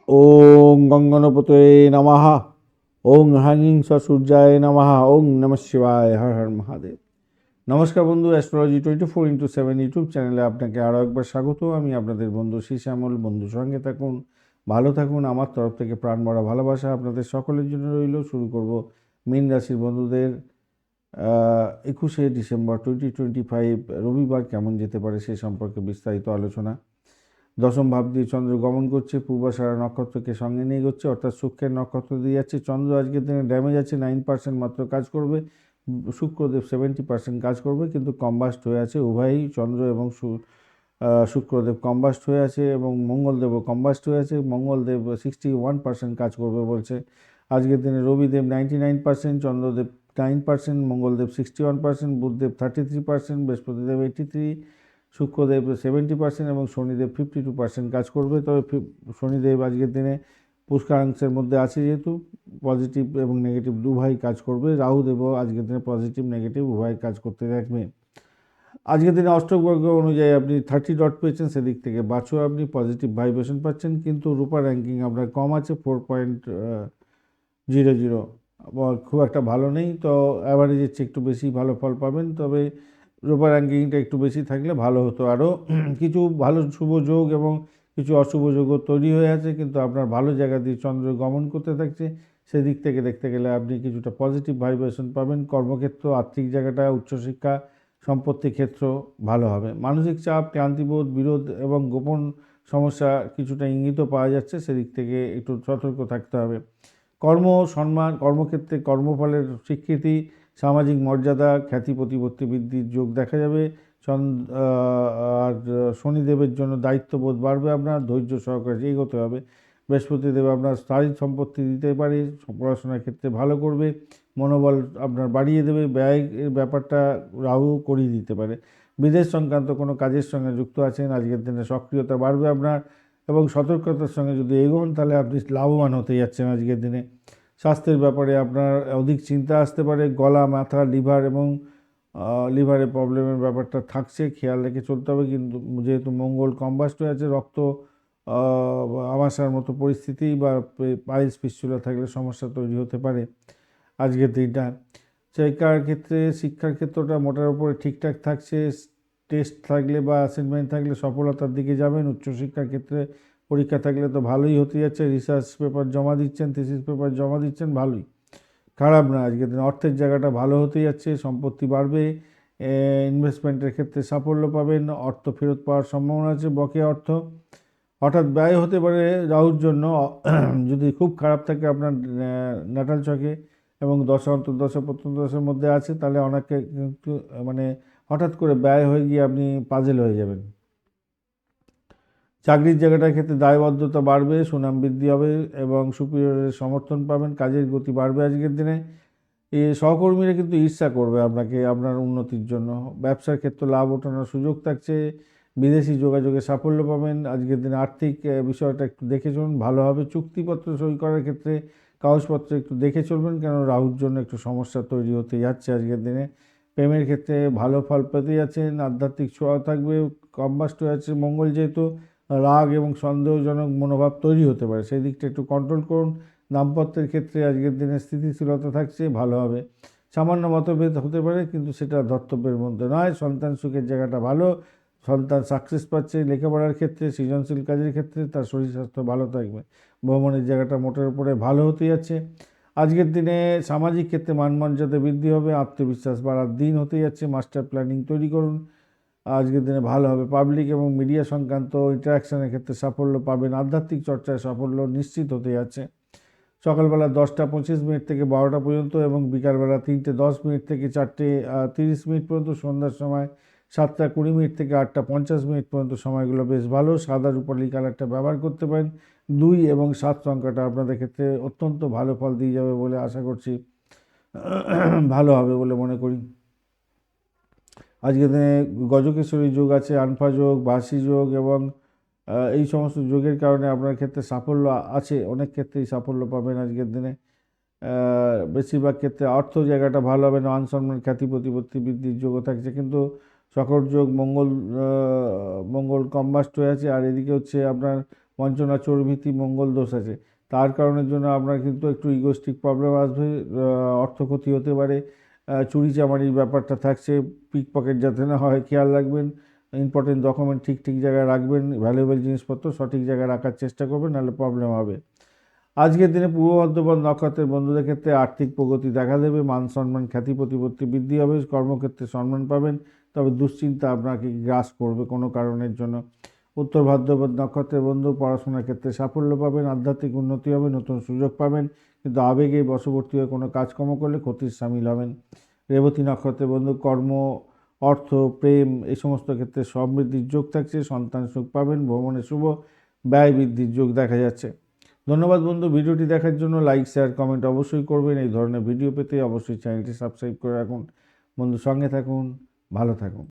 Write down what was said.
ওং গঙ্গনপতয়ে নমঃ। ওং হ্যাংিং সূর্যায় নমঃ। ওং নমঃ শিবায়। হর হর মহাদেব। নমস্কার বন্ধু, অ্যাস্ট্রোলজি 24x7 ইউটিউব চ্যানেলে আপনাকে আরও একবার স্বাগত। আমি আপনাদের বন্ধু শ্যামল। বন্ধু সঙ্গে থাকুন, ভালো থাকুন। আমার তরফ থেকে প্রাণ ভরা ভালোবাসা আপনাদের সকলের জন্য রইল। শুরু করব মীন রাশির বন্ধুদের 21শে ডিসেম্বর 2025 রবিবার কেমন যেতে পারে সে সম্পর্কে বিস্তারিত আলোচনা। দশম ভাব দিয়ে চন্দ্র গমন করছে, পূর্বাষাঢ়া নক্ষত্রকে সঙ্গে নিয়ে এগোচ্ছে, অর্থাৎ শুক্রের নক্ষত্র দিয়ে যাচ্ছে। চন্দ্র আজকের দিনে ড্যামেজ আছে, 9% মাত্র কাজ করবে। শুক্রদেব 70% কাজ করবে, কিন্তু কম্বাস্ট হয়ে আছে উভয়ই, চন্দ্র এবং শুক্রদেব কম্বাস্ট হয়ে আছে, এবং মঙ্গলদেবও কম্বাস্ট হয়ে আছে। মঙ্গলদেব 61% কাজ করবে বলছে। আজকের দিনে রবিদেব 99%, চন্দ্রদেব 9%, মঙ্গলদেব 61%, বুধদেব 33%, বৃহস্পতিদেব 83%, শুক্রদেব 70% এবং শনিদেব 52% কাজ করবে। তবে শনিদেব আজকের দিনে পুষ্করাংশের মধ্যে আছে, যেহেতু পজিটিভ এবং নেগেটিভ উভয় কাজ করবে। রাহুদেবও আজকের দিনে পজিটিভ নেগেটিভ উভয় কাজ করতে থাকবে। আজকের দিনে অষ্টবর্গ অনুযায়ী আপনি 30 ডট পেয়েছেন, সেদিক থেকে বাঁচো, আপনি পজিটিভ ভাইব্রেশন পাচ্ছেন। কিন্তু রূপা র্যাঙ্কিং আপনার কম আছে, 4.00, খুব একটা ভালো নেই। তো অ্যাভারেজের চেয়ে একটু বেশি ভালো ফল পাবেন। তবে রূপা র্যাঙ্কিংটা একটু বেশি থাকলে ভালো হতো। আরও কিছু ভালো শুভ যোগ এবং কিছু অশুভ যোগও তৈরি হয়ে আছে, কিন্তু আপনার ভালো জায়গা দিয়ে চন্দ্র গমন করতে থাকছে। সেদিক থেকে দেখতে গেলে আপনি কিছুটা পজিটিভ ভাইব্রেশন পাবেন। কর্মক্ষেত্র, আর্থিক জায়গাটা, উচ্চশিক্ষা, সম্পত্তি ক্ষেত্র ভালো হবে। মানসিক চাপ, ক্লান্তিবোধ, বিরোধ এবং গোপন সমস্যা কিছুটা ইঙ্গিতও পাওয়া যাচ্ছে, সেদিক থেকে একটু সতর্ক থাকতে হবে। কর্ম, সম্মান, কর্মক্ষেত্রে কর্মফলের স্বীকৃতি, সামাজিক মর্যাদা, খ্যাতি প্রতিপত্তি বৃদ্ধির যোগ দেখা যাবে। আর শনিদেবের জন্য দায়িত্ববোধ বাড়বে, আপনার ধৈর্য সহকারে এগোতে হবে। বৃহস্পতিদেব আপনার স্থায়ী সম্পত্তি দিতে পারে, পড়াশোনার ক্ষেত্রে ভালো করবে, মনোবল আপনার বাড়িয়ে দেবে। ব্যয়ের ব্যাপারটা রাহু করিয়ে দিতে পারে। বিদেশ সংক্রান্ত কোনো কাজের সঙ্গে যুক্ত আছেন, আজকের দিনে সক্রিয়তা বাড়বে আপনার, এবং সতর্কতার সঙ্গে যদি এগোন তাহলে আপনি লাভবান হতে যাচ্ছেন আজকের দিনে। স্বাস্থ্যের ব্যাপারে আপনার অধিক চিন্তা আসতে পারে। গলা, মাথা, লিভার এবং লিভারের প্রবলেমের ব্যাপারটা থাকছে, খেয়াল রেখে চলতে হবে। কিন্তু যেহেতু মঙ্গল কম্বাস্ট হয়ে আছে, রক্ত আমাশার মতো পরিস্থিতি বা পাইলস ফিস্চুলা থাকলে সমস্যা তৈরি হতে পারে আজকের দিনটা। শিক্ষার ক্ষেত্রটা মোটার উপরে ঠিকঠাক থাকছে। টেস্ট থাকলে বা অ্যাসাইনমেন্ট থাকলে সফলতার দিকে যাবেন। উচ্চশিক্ষার ক্ষেত্রে পরীক্ষা থাকলে তো ভালোই হতে যাচ্ছে। রিসার্চ পেপার জমা দিচ্ছেন, থিসিস পেপার জমা দিচ্ছেন, ভালোই, খারাপ না। আজকের দিন অর্থের জায়গাটা ভালো হতে যাচ্ছে, সম্পত্তি বাড়বে, ইনভেস্টমেন্টের ক্ষেত্রে সাফল্য পাবেন, অর্থ ফেরত পাওয়ার সম্ভাবনা আছে। বকেয়া অর্থ হঠাৎ ব্যয় হতে পারে রাহুর জন্য। যদি খুব খারাপ থাকে আপনার নাটাল চকে এবং দশা অন্তর্দশা প্রত্যন্তদশার মধ্যে আছে, তাহলে অনেকে কিন্তু মানে হঠাৎ করে ব্যয় হয়ে গিয়ে আপনি পাজেল হয়ে যাবেন। চাকরির জায়গাটার ক্ষেত্রে দায়বদ্ধতা বাড়বে, সুনাম বৃদ্ধি হবে এবং সুপিরিয়রের সমর্থন পাবেন। কাজের গতি বাড়বে আজকের দিনে। সহকর্মীরা কিন্তু ঈর্ষা করবে আপনাকে আপনার উন্নতির জন্য। ব্যবসার ক্ষেত্রে লাভ ওঠানোর সুযোগ থাকছে। বিদেশি যোগাযোগে সাফল্য পাবেন আজকের দিনে। আর্থিক বিষয়টা একটু দেখে চলুন, ভালো হবে। চুক্তিপত্র সই করার ক্ষেত্রে কাগজপত্র একটু দেখে চলবেন, কেন রাহুর জন্য একটু সমস্যা তৈরি হতে যাচ্ছে আজকের দিনে। প্রেমের ক্ষেত্রে ভালো ফল পেতে যাচ্ছেন। আধ্যাত্মিক ছোঁয়া থাকবে, কম্বাস্ট হয়ে আছে মঙ্গল, যেহেতু রাগ এবং সন্দেহজনক মনোভাব তৈরি হতে পারে, সেই দিকটা একটু কন্ট্রোল করুন। দাম্পত্যের ক্ষেত্রে আজকের দিনে স্থিতিশীলতা থাকছে, ভালো হবে। সামান্য মতভেদ হতে পারে, কিন্তু সেটা ধর্তব্যের মধ্যে নয়। সন্তান সুখের জায়গাটা ভালো, সন্তান সাকসেস পাচ্ছে। লেখাপড়ার ক্ষেত্রে, সৃজনশীল কাজের ক্ষেত্রে তার শরীর স্বাস্থ্য ভালো থাকবে। ভ্রমণের জায়গাটা মোটের উপরে ভালো হতে যাচ্ছে আজকের দিনে। সামাজিক ক্ষেত্রে মানমর্যাদা বৃদ্ধি হবে, আত্মবিশ্বাস বাড়ার দিন হতে যাচ্ছে। মাস্টার প্ল্যানিং তৈরি করুন, আজকের দিনে ভালো হবে। পাবলিক এবং মিডিয়া সংক্রান্ত ইন্টারাকশনের ক্ষেত্রে সাফল্য পাবেন। আধ্যাত্মিক চর্চায় সাফল্য নিশ্চিত হতে যাচ্ছে। সকালবেলা 10টা 25 মিনিট থেকে 12টা পর্যন্ত এবং বিকালবেলা 3টে 10 মিনিট থেকে 4টে 30 মিনিট পর্যন্ত, সন্ধ্যার সময় 7টা 20 মিনিট থেকে 8টা 50 মিনিট পর্যন্ত সময়গুলো বেশ ভালো। সাদা রূপালি কালারটা ব্যবহার করতে পারেন। 2 এবং 7 সংখ্যাটা আপনাদের ক্ষেত্রে অত্যন্ত ভালো ফল দিয়ে যাবে বলে আশা করছি, ভালো হবে বলে মনে করি। আজকের দিনে গজকেশ্বরী যোগ আছে, আনফা যোগ, বাসি যোগ এবং এই সমস্ত যোগের কারণে আপনার ক্ষেত্রে সাফল্য আছে। অনেক ক্ষেত্রেই সাফল্য পাবেন আজকের দিনে। বেশিরভাগ ক্ষেত্রে অর্থ জায়গাটা ভালো হবে। মান সম্মান, খ্যাতি প্রতিপত্তি বৃদ্ধির যোগও থাকছে, কিন্তু সকর যোগ মঙ্গল কম্বাস্ট হয়ে আছে। আর এদিকে হচ্ছে আপনার বঞ্চনা, চোরভীতি, মঙ্গল দোষ আছে, তার কারণের জন্য আপনার কিন্তু একটু ইগোস্টিক প্রবলেম আসবে, অর্থ ক্ষতি হতে পারে, চুরি চামারির ব্যাপারটা থাকছে, পিক পকেট যাতে না হয় খেয়াল রাখবেন, ইম্পর্টেন্ট ডকুমেন্ট ঠিক ঠিক জায়গায় রাখবেন, ভ্যালুয়েবল জিনিসপত্র সঠিক জায়গায় রাখার চেষ্টা করবেন, নাহলে প্রবলেম হবে। আজকের দিনে পূর্ব বর্ধমান নক্ষত্রের বন্ধুদের ক্ষেত্রে আর্থিক প্রগতি দেখা দেবে, মান সম্মান, খ্যাতি প্রতিপত্তি বৃদ্ধি হবে, কর্মক্ষেত্রে সম্মান পাবেন, তবে দুশ্চিন্তা আপনাকে গ্রাস করবে কোনো কারণের জন্য। উত্তর ভাদ্রপদ নক্ষত্রের বন্ধু পড়াশোনার ক্ষেত্রে সাফল্য পাবেন, আধ্যাত্মিক উন্নতি হবে, নতুন সুযোগ পাবেন, কিন্তু আবেগে বশবর্তী হয়ে কোনো কাজকর্ম করলে ক্ষতির সামিল হবেন। রেবতী নক্ষত্রের বন্ধু কর্ম, অর্থ, প্রেম এই সমস্ত ক্ষেত্রে সমৃদ্ধির যোগ থাকছে, সন্তান সুখ পাবেন, ভ্রমণে শুভ, ব্যয় বৃদ্ধির যোগ দেখা যাচ্ছে। ধন্যবাদ বন্ধু, ভিডিওটি দেখার জন্য। লাইক, শেয়ার, কমেন্ট অবশ্যই করবেন। এই ধরনের ভিডিও পেতে অবশ্যই চ্যানেলটি সাবস্ক্রাইব করে রাখুন। বন্ধু সঙ্গে থাকুন, ভালো থাকুন।